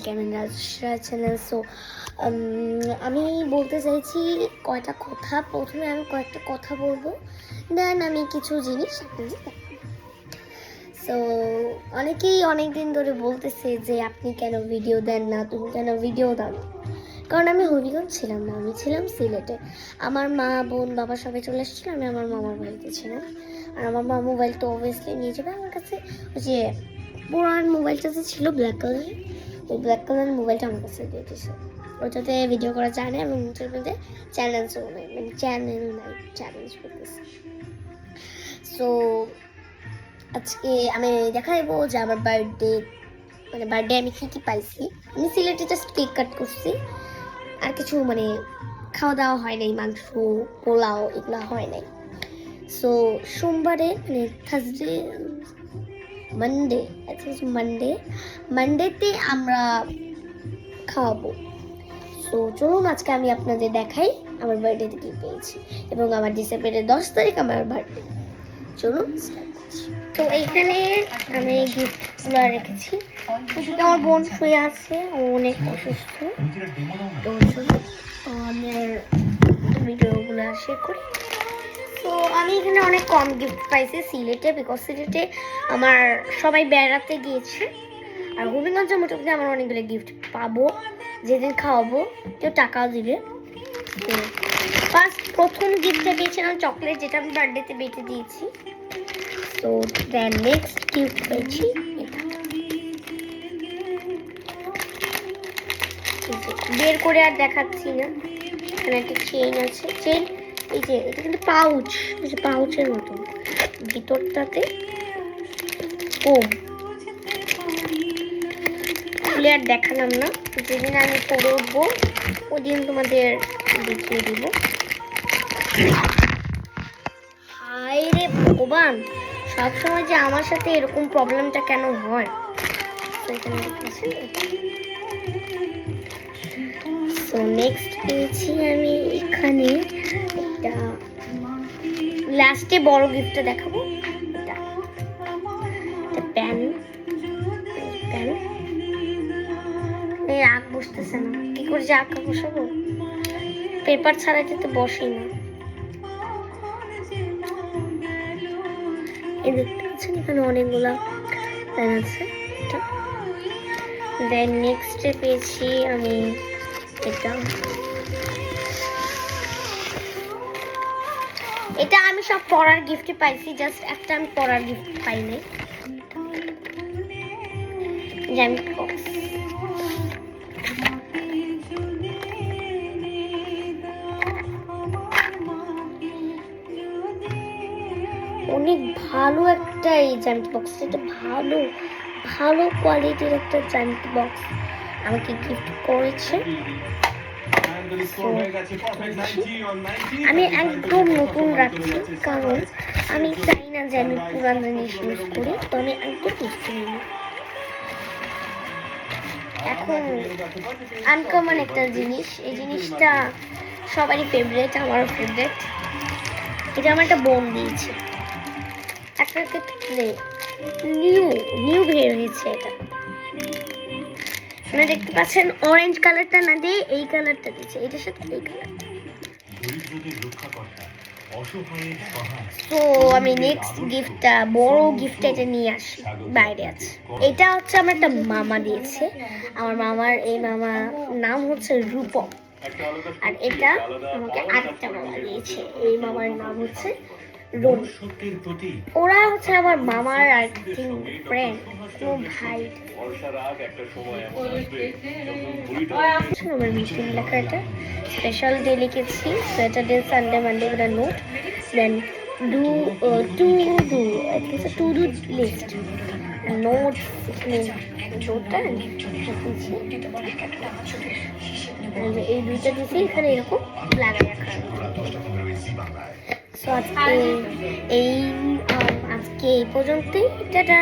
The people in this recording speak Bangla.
ব্যাক আমি রাজশ্রা চ্যানেল। সো আমি বলতে চাইছি কয়টা কথা। প্রথমে আমি কয়েকটা কথা বলবো, দেন আমি কিছু জিনিস আপনাদের দেখাবো। সো অনেকেই অনেক দিন ধরে বলতেছে যে আপনি কেন ভিডিও দেন না, তুমি কেন ভিডিও দাও না। কারণ আমি হবিগঞ্জ ছিলাম না, আমি ছিলাম সিলেটে। আমার মা বোন বাবা সবাই চলে এসেছিল, আমি আমার মামার বাড়িতে ছিলাম। আর আমার মা মোবাইল তো অবভিয়াসলি নিয়ে যাবে। আমার কাছে ওই যে পুরান মোবাইলটা যে ছিল ব্ল্যাক কালারের, ওই ব্ল্যাক কালারের মোবাইলটা আমার কাছে দিয়ে দিয়েছে। ওটাতে ভিডিও করা যায় না এবং ওটার মধ্যে চ্যানেলসও নেই, মানে চ্যানেল নাই, চ্যালেঞ্জ করতেছে। সো আজকে আমি দেখাবো যে আমার বার্থডে আমি কী কী পাইছি। আমি সিলেটে জাস্ট কেক কাট করছি, আর কিছু মানে খাওয়া দাওয়া হয় নাই, মাংস পোলাও এগুলো হয় নাই। সো সোমবারে মানে থার্সডে মানডেতে আমরা খাওয়াবো। সো চলুন আজকে আমি আপনাদের দেখাই আমার বার্থডেতে কী পেয়েছি, এবং আমার ডিসেম্বরের 10 তারিখ আমার বার্থডে। চলুন তো এইখানে আমি গিফটগুলো রেখেছি। আমার বোন শুয়ে আছে, ও অনেক অসুস্থ। তো আমার ভিডিওগুলো শেয়ার করি। তো আমি এখানে অনেক কম গিফট পাইছি সিলেটে, বিকজ সিলেটে আমার সবাই বেড়াতে গিয়েছে। আর হবিগঞ্জে মোটামুটি আমার অনেকগুলো গিফট পাবো, যেদিন খাওয়াবো কেউ টাকাও দিবে। তো প্রথম গিফটটা পেয়েছিলাম চকলেট, যেটা আমি বার্থডেতে বেটে দিয়েছি। তো দেন নেক্সট গিফট পেয়েছি বের করে আর দেখাচ্ছি না। এখানে একটা চেইন আছে, চেইন এই যে এটা কিন্তু পাউচ, এই যে পাউচের মতো, ভিতরটাতে কম খুলে আর দেখালাম না। যেদিন আমি পরে উঠবো ওদিন তোমাদের দেখিয়ে দিব। হায় রে ভগবান, সবসময় যে আমার সাথে এরকম প্রবলেমটা কেন হয়। সো নেক্সট পেয়েছি আমি এখানে একটা, লাস্টে বড় গিফটটা দেখাবো। এটা প্যান আঁক বসতেছে না, কি করে যে আঁকা বসাবো, পেপার ছাড়া তো বসি না। এই দেখতে পাচ্ছেন এখানে অনেকগুলা প্যান আছে। দেন নেক্সটে পেয়েছি আমি এটা আমি সব পড়ার গিফটই পাইছি, জাস্ট একটা আমি পড়ার গিফট পাইনি। জ্যামিতি বক্স, অনেক ভালো একটা এই জ্যামিতি বক্স, এটা ভালো কোয়ালিটির একটা জ্যামিতি বক্স আমাকে গিফট করেছে। আমি একদম নতুন রাখছি, কারণ আমি চাই না যে আমি পুরান জিনিস ইউজ করি, তো আমি একদম বুঝতে নিই। এখন আনকমন একটা জিনিস, এই জিনিসটা সবারই ফেভারিট, আমারও ফেভারিট। এটা আমার একটা বোন দিয়েছে, একটা নিউ বের হয়েছে। এটা আপনারা দেখতে পাচ্ছেন, অরেঞ্জ কালারটা না দিয়ে এই কালারটা দিচ্ছে, এটার সাথে এই কালারটা। তো আমি নেক্সট গিফটটা, বড় গিফট এটা নিয়ে আসি, বাইরে আছে। এটা হচ্ছে আমার একটা মামা দিয়েছে। আমার মামার এই মামা নাম হচ্ছে রূপক, আর এটা আমাকে আরেকটা মামা দিয়েছে, এই মামার নাম হচ্ছে রবি। ওরা হচ্ছে আমার মামার আর কি ফ্রেন্ড, কোনো ভাই। আমার মিটিং লেখা, এটা স্পেশাল ডে লিখেছি, স্যাটারডে সানডে মানডে ওটা note. Then to do list note, নোটটা এই দুইটা দিয়েছি এখানে এরকম লাগাই রাখা। সো আজকে এই পর্যন্তই, টাটা।